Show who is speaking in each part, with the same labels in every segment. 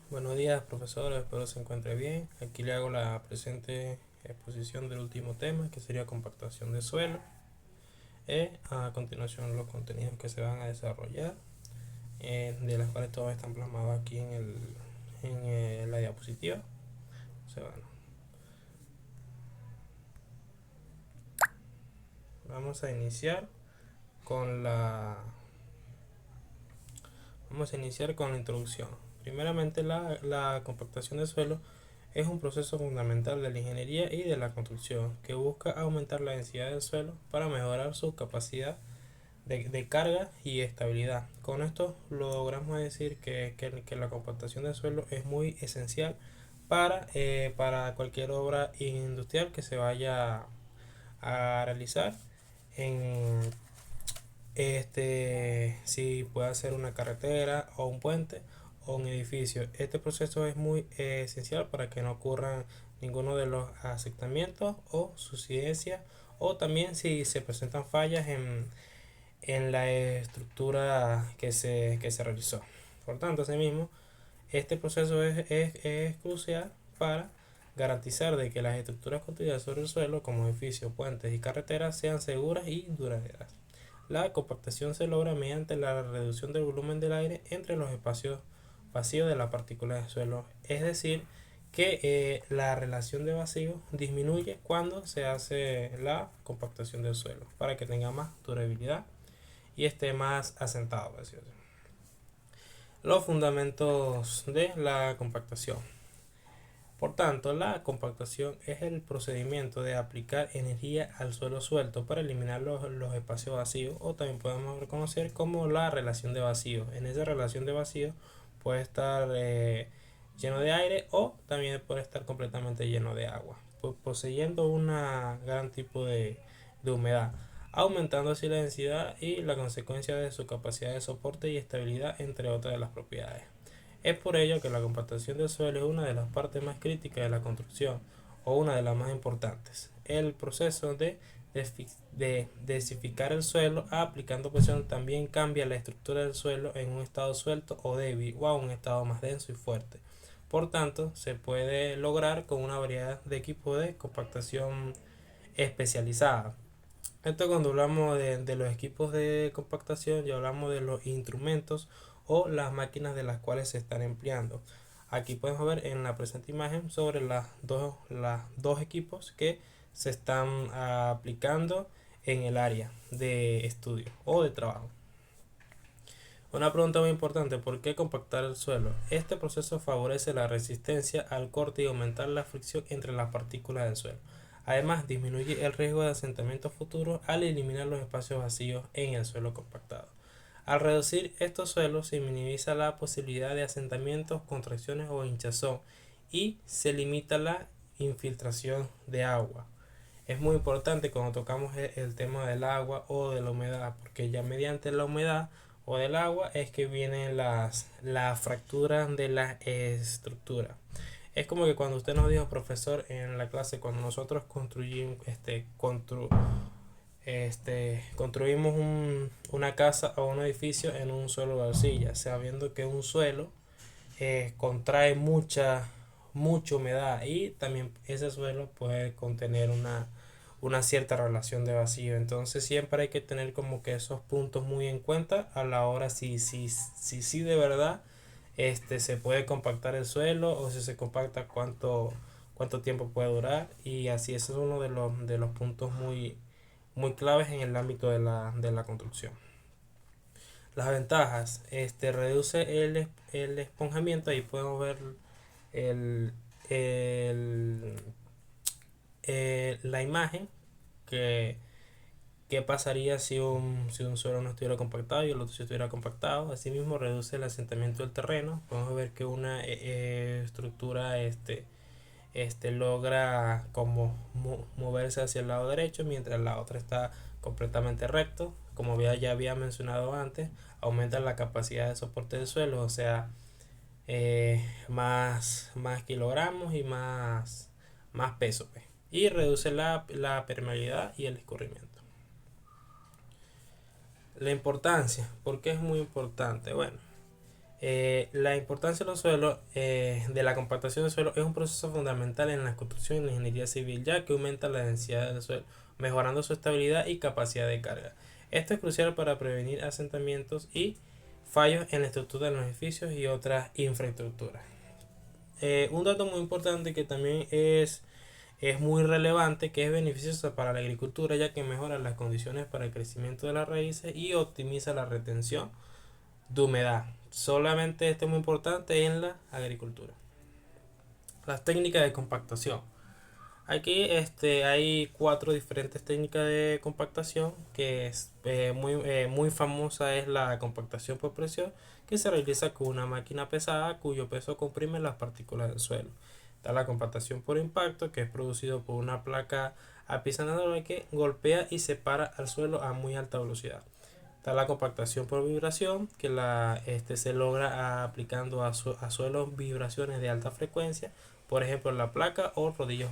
Speaker 1: Buenos días, profesor, espero se encuentre bien. Aquí le hago la presente exposición del último tema, que sería compactación de suelo. A continuación los contenidos que se van a desarrollar, de las cuales todos están plasmados aquí en la diapositiva. Se van. Vamos a iniciar con la introducción. Primeramente, la compactación de suelo es un proceso fundamental de la ingeniería y de la construcción que busca aumentar la densidad del suelo para mejorar su capacidad de carga y estabilidad. Con esto logramos decir que la compactación del suelo es muy esencial para cualquier obra industrial que se vaya a realizar en si puede ser una carretera o un puente o un edificio. Este proceso es muy esencial para que no ocurran ninguno de los asentamientos o subsidencias, o también si se presentan fallas en la estructura que se realizó. Por tanto, asimismo, este proceso es crucial para garantizar de que las estructuras construidas sobre el suelo, como edificios, puentes y carreteras, sean seguras y duraderas. La compactación se logra mediante la reducción del volumen del aire entre los espacios vacíos de las partículas del suelo, es decir, que la relación de vacío disminuye cuando se hace la compactación del suelo para que tenga más durabilidad y esté más asentado. Los fundamentos de la compactación. Por tanto, la compactación es el procedimiento de aplicar energía al suelo suelto para eliminar los espacios vacíos, o también podemos reconocer como la relación de vacío. En esa relación de vacío puede estar lleno de aire, o también puede estar completamente lleno de agua, poseyendo un gran tipo de humedad, aumentando así la densidad y la consecuencia de su capacidad de soporte y estabilidad, entre otras de las propiedades. Es por ello que la compactación del suelo es una de las partes más críticas de la construcción, o una de las más importantes. El proceso de desificar el suelo aplicando presión también cambia la estructura del suelo en un estado suelto o débil, o a un estado más denso y fuerte. Por tanto, se puede lograr con una variedad de equipos de compactación especializada. Esto, cuando hablamos de los equipos de compactación, ya hablamos de los instrumentos o las máquinas de las cuales se están empleando. Aquí podemos ver en la presente imagen sobre las dos equipos que se están aplicando en el área de estudio o de trabajo. Una pregunta muy importante: ¿por qué compactar el suelo? Este proceso favorece la resistencia al corte y aumentar la fricción entre las partículas del suelo. Además, disminuye el riesgo de asentamiento futuro al eliminar los espacios vacíos en el suelo compactado. Al reducir estos suelos, se minimiza la posibilidad de asentamientos, contracciones o hinchazón, y se limita la infiltración de agua. Es muy importante cuando tocamos el tema del agua o de la humedad, porque ya mediante la humedad o del agua es que vienen las fracturas de la estructura. Es como que cuando usted nos dijo, profesor, en la clase, cuando nosotros construimos una casa o un edificio en un suelo de arcilla, sabiendo que un suelo contrae mucha humedad, y también ese suelo puede contener una cierta relación de vacío. Entonces siempre hay que tener como que esos puntos muy en cuenta a la hora si de verdad se puede compactar el suelo, o si se compacta cuánto tiempo puede durar, y así ese es uno de los puntos muy claves en el ámbito de la construcción. Las ventajas: reduce el esponjamiento. Ahí podemos ver el, el, la imagen que qué pasaría si un suelo no estuviera compactado y el otro sí estuviera compactado. Asimismo, reduce el asentamiento del terreno. Podemos ver que una estructura logra como moverse hacia el lado derecho, mientras la otra está completamente recto. Como ya había mencionado antes, aumenta la capacidad de soporte del suelo, o sea, más kilogramos y más peso, pues. Y reduce la permeabilidad y el escurrimiento. La importancia: ¿por qué es muy importante? Bueno, La importancia de los suelos, de la compactación del suelo, es un proceso fundamental en la construcción y la ingeniería civil, ya que aumenta la densidad del suelo, mejorando su estabilidad y capacidad de carga. Esto es crucial para prevenir asentamientos y fallos en la estructura de los edificios y otras infraestructuras. Un dato muy importante que también es muy relevante, que es beneficioso para la agricultura, ya que mejora las condiciones para el crecimiento de las raíces y optimiza la retención de humedad. Solamente esto es muy importante en la agricultura. Las técnicas de compactación. Aquí hay cuatro diferentes técnicas de compactación, que es muy famosa es la compactación por presión, que se realiza con una máquina pesada cuyo peso comprime las partículas del suelo. Está la compactación por impacto, que es producido por una placa apisonadora que golpea y separa al suelo a muy alta velocidad. Está la compactación por vibración, que se logra aplicando a suelos vibraciones de alta frecuencia, por ejemplo la placa o rodillos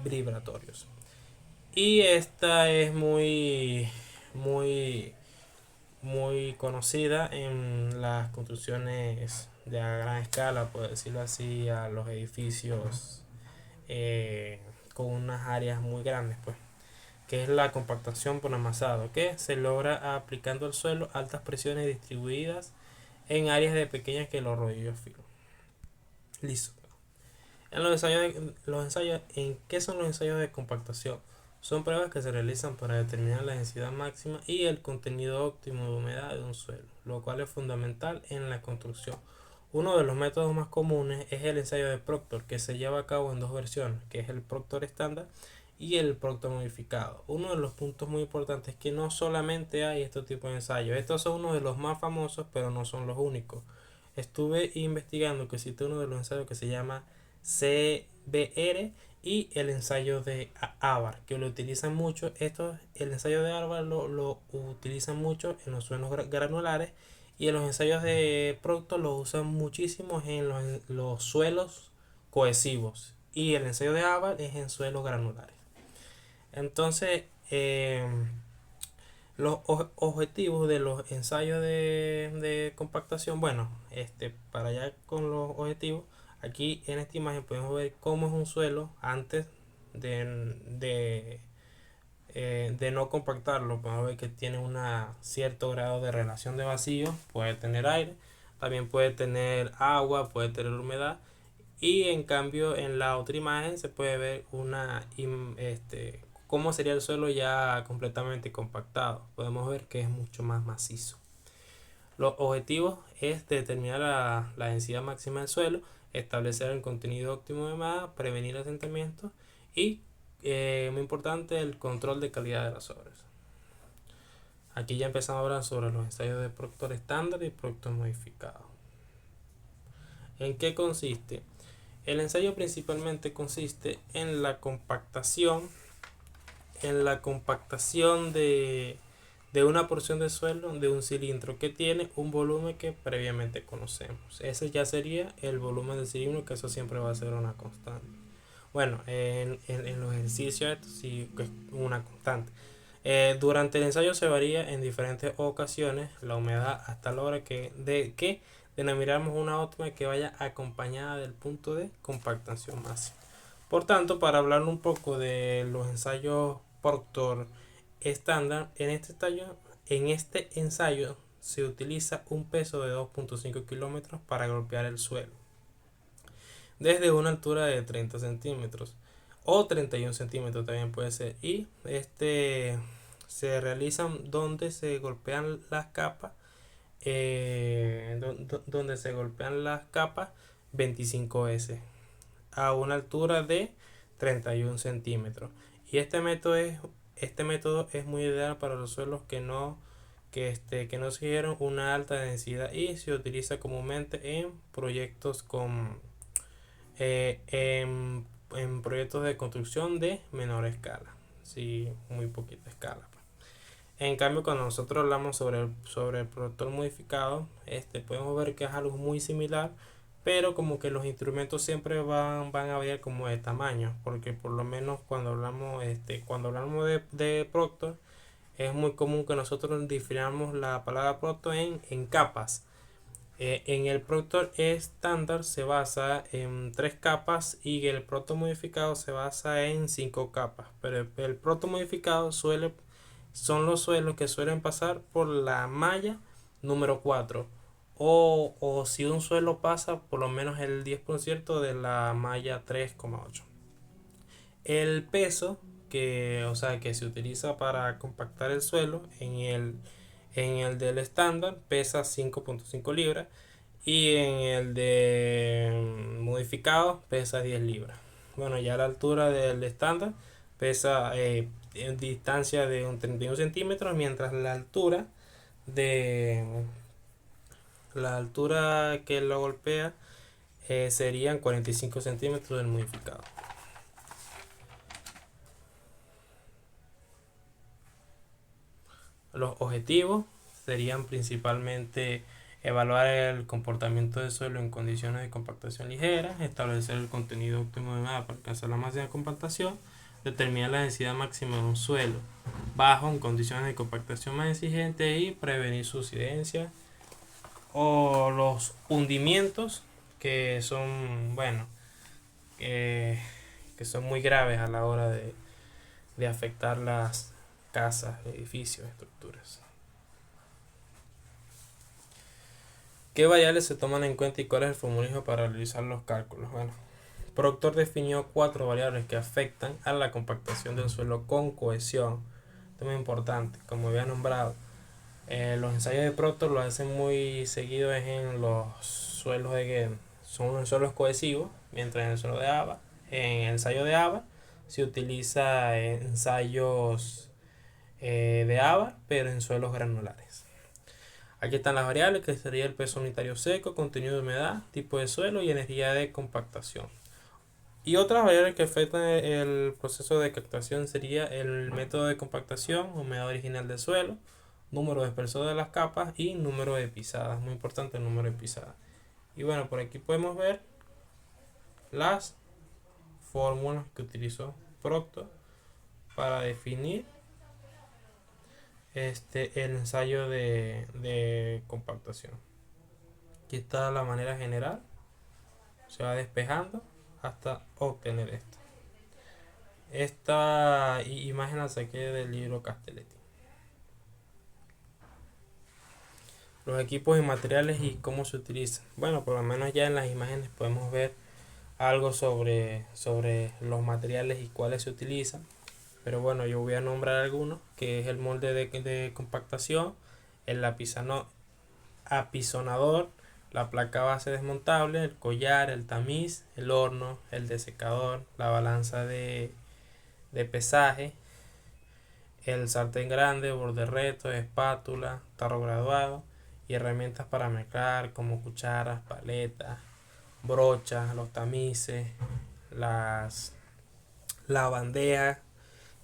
Speaker 1: vibratorios. Y esta es muy, muy conocida en las construcciones de a gran escala, por decirlo así, a los edificios con unas áreas muy grandes, pues, que es la compactación por amasado, que se logra aplicando al suelo altas presiones distribuidas en áreas de pequeñas que los rodillos finos. Listo. En ¿en qué son los ensayos de compactación? Son pruebas que se realizan para determinar la densidad máxima y el contenido óptimo de humedad de un suelo, lo cual es fundamental en la construcción. Uno de los métodos más comunes es el ensayo de Proctor, que se lleva a cabo en dos versiones, que es el Proctor estándar y el Proctor modificado. Uno de los puntos muy importantes es que no solamente hay este tipo de ensayos, estos son uno de los más famosos, pero no son los únicos. Estuve investigando que existe uno de los ensayos que se llama CBR y el ensayo de Avar, que lo utilizan mucho. El ensayo de Avar lo utilizan mucho en los suelos granulares, y en los ensayos de Proctor lo usan muchísimo en los suelos cohesivos, y el ensayo de Avar es en suelos granulares. Entonces, los objetivos de los ensayos de compactación, bueno, para allá con los objetivos, aquí en esta imagen podemos ver cómo es un suelo antes de, de, de no compactarlo. Podemos ver que tiene un cierto grado de relación de vacío, puede tener aire, también puede tener agua, puede tener humedad, y en cambio en la otra imagen se puede ver cómo sería el suelo ya completamente compactado. Podemos ver que es mucho más macizo. Los objetivos es determinar la densidad máxima del suelo, establecer el contenido óptimo de humedad, prevenir asentamientos y, muy importante, el control de calidad de las obras. Aquí ya empezamos a hablar sobre los ensayos de Proctor estándar y Proctor modificado. ¿En qué consiste? El ensayo principalmente consiste en la compactación de una porción de suelo de un cilindro que tiene un volumen que previamente conocemos. Ese ya sería el volumen del cilindro, que eso siempre va a ser una constante. Bueno, en los ejercicios esto sí que es una constante. Durante el ensayo se varía en diferentes ocasiones la humedad hasta la hora que denominamos una óptima que vaya acompañada del punto de compactación máxima. Por tanto, para hablar un poco de los ensayos Proctor estándar, en este ensayo se utiliza un peso de 2.5 kilómetros para golpear el suelo desde una altura de 30 centímetros o 31 centímetros también puede ser, y se realizan donde se golpean las capas, donde se golpean las capas 25 veces a una altura de 31 centímetros. Y este método es muy ideal para los suelos que no siguieron una alta densidad, y se utiliza comúnmente en proyectos en proyectos de construcción de menor escala, sí, muy poquita escala, pues. En cambio, cuando nosotros hablamos sobre el productor modificado, podemos ver que es algo muy similar, pero como que los instrumentos siempre van a variar como de tamaño, porque por lo menos cuando hablamos de Proctor, es muy común que nosotros definamos la palabra Proctor en capas. En el Proctor estándar se basa en 3 capas y el Proto modificado se basa en 5 capas. Pero el Proto modificado son los suelos que suelen pasar por la malla número 4. O si un suelo pasa por lo menos el 10% de la malla 3,8. El peso que se utiliza para compactar el suelo en el del estándar pesa 5,5 libras y en el de modificado pesa 10 libras. Bueno, ya la altura del estándar pesa en distancia de un 31 centímetros, mientras de la altura que lo golpea serían 45 centímetros del modificado. Los objetivos serían principalmente evaluar el comportamiento del suelo en condiciones de compactación ligera, establecer el contenido óptimo de humedad para alcanzar la máxima compactación, determinar la densidad máxima de un suelo bajo en condiciones de compactación más exigentes y prevenir su incidencia o los hundimientos que son, bueno, que son muy graves a la hora de afectar las casas, edificios, estructuras. ¿Qué variables se toman en cuenta y cuál es el formulario para realizar los cálculos? Bueno, Proctor definió 4 variables que afectan a la compactación del suelo con cohesión. Esto es muy importante, como había nombrado. Los ensayos de Proctor lo hacen muy seguido en los suelos son suelos cohesivos, mientras en el suelo de ABA, en el ensayo de ABA se utiliza ensayos de ABA, pero en suelos granulares. Aquí están las variables, que sería el peso unitario seco, contenido de humedad, tipo de suelo y energía de compactación. Y otras variables que afectan el proceso de captación sería el método de compactación, humedad original del suelo, número de espesor de las capas y número de pisadas. Muy importante el número de pisadas. Y bueno, por aquí podemos ver las fórmulas que utilizó Proctor para definir el ensayo de compactación. Aquí está la manera general, se va despejando hasta obtener esto. Esta imagen la saqué del libro Castelletti. Los equipos y materiales y cómo se utilizan. Bueno, por lo menos ya en las imágenes podemos ver algo sobre los materiales y cuáles se utilizan. Pero bueno, yo voy a nombrar algunos, que es el molde de compactación, el apisonador, la placa base desmontable, el collar, el tamiz, el horno, el desecador, la balanza de pesaje, el sartén grande, borde recto, espátula, tarro graduado y herramientas para mezclar como cucharas, paletas, brochas, los tamices, la bandeja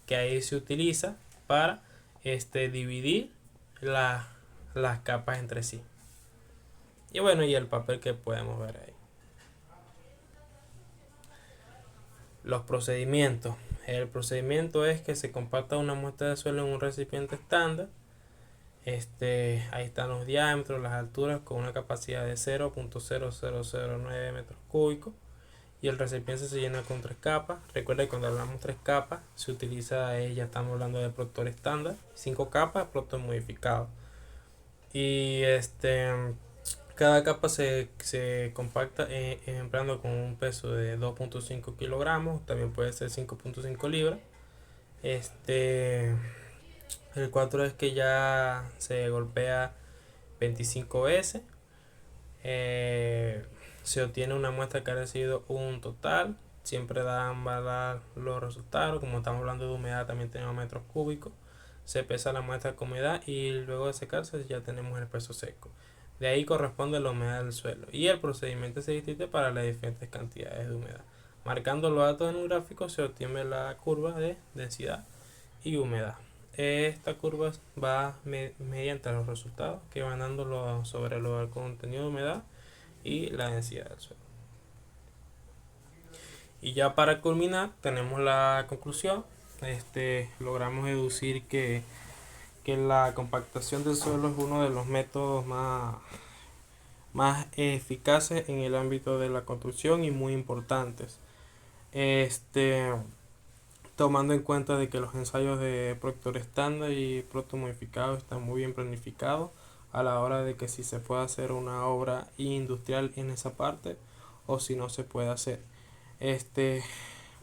Speaker 1: que ahí se utiliza para dividir las capas entre sí. Y bueno, y el papel que podemos ver ahí. Los procedimientos. El procedimiento es que se compacta una muestra de suelo en un recipiente estándar. Ahí están los diámetros, las alturas con una capacidad de 0.0009 metros cúbicos. Y el recipiente se llena con 3 capas. Recuerda que cuando hablamos 3 capas, se utiliza, ya estamos hablando de Proctor estándar. 5 capas, Proctor modificado. Y cada capa se compacta empleando con un peso de 2.5 kilogramos, también puede ser 5.5 libras. El 4 es que ya se golpea 25 veces. Se obtiene una muestra que ha recibido un total. Siempre dan los resultados. Como estamos hablando de humedad, también tenemos metros cúbicos. Se pesa la muestra con humedad y luego de secarse ya tenemos el peso seco. De ahí corresponde la humedad del suelo. Y el procedimiento se distingue para las diferentes cantidades de humedad. Marcando los datos en un gráfico se obtiene la curva de densidad y humedad. Esta curva va mediante los resultados que van dando sobre el contenido de humedad y la densidad del suelo. Y ya para culminar tenemos la conclusión. Logramos deducir que la compactación del suelo es uno de los métodos más eficaces en el ámbito de la construcción y muy importantes. Este, tomando en cuenta de que los ensayos de proyector estándar y proyecto modificado están muy bien planificados a la hora de que si se puede hacer una obra industrial en esa parte o si no se puede hacer. Este,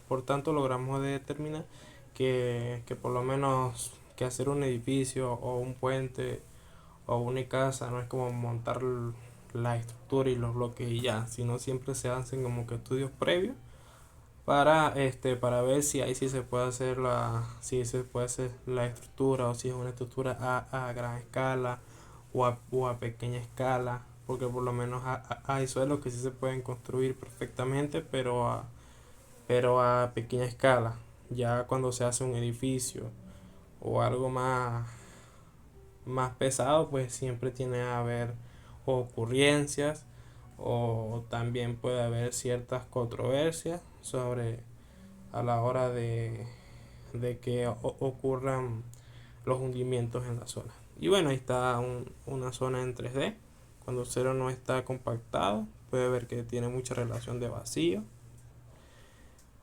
Speaker 1: por tanto, logramos determinar que por lo menos que hacer un edificio o un puente o una casa no es como montar la estructura y los bloques y ya, sino siempre se hacen como que estudios previos para ver si ahí sí se puede hacer si se puede hacer la estructura o si es una estructura a gran escala o a pequeña escala, porque por lo menos hay suelos que sí se pueden construir perfectamente, pero a pequeña escala. Ya cuando se hace un edificio o algo más pesado, pues siempre tiene a haber ocurrencias o también puede haber ciertas controversias sobre a la hora de que ocurran los hundimientos en la zona. Y bueno, ahí está una zona en 3D. Cuando el suelo no está compactado, puede ver que tiene mucha relación de vacío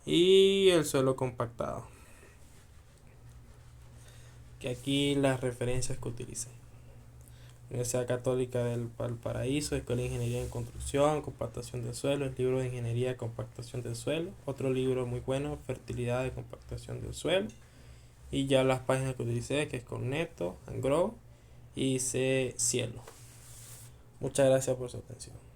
Speaker 1: y el suelo compactado. Que aquí las referencias que utilicé: Universidad Católica del Valparaíso, Escuela de Ingeniería en Construcción, Compactación de Suelo, el libro de Ingeniería de Compactación del Suelo, otro libro muy bueno, Fertilidad de Compactación del Suelo, y ya las páginas que utilicé, que es Corneto, Angrove y C Cielo. Muchas gracias por su atención.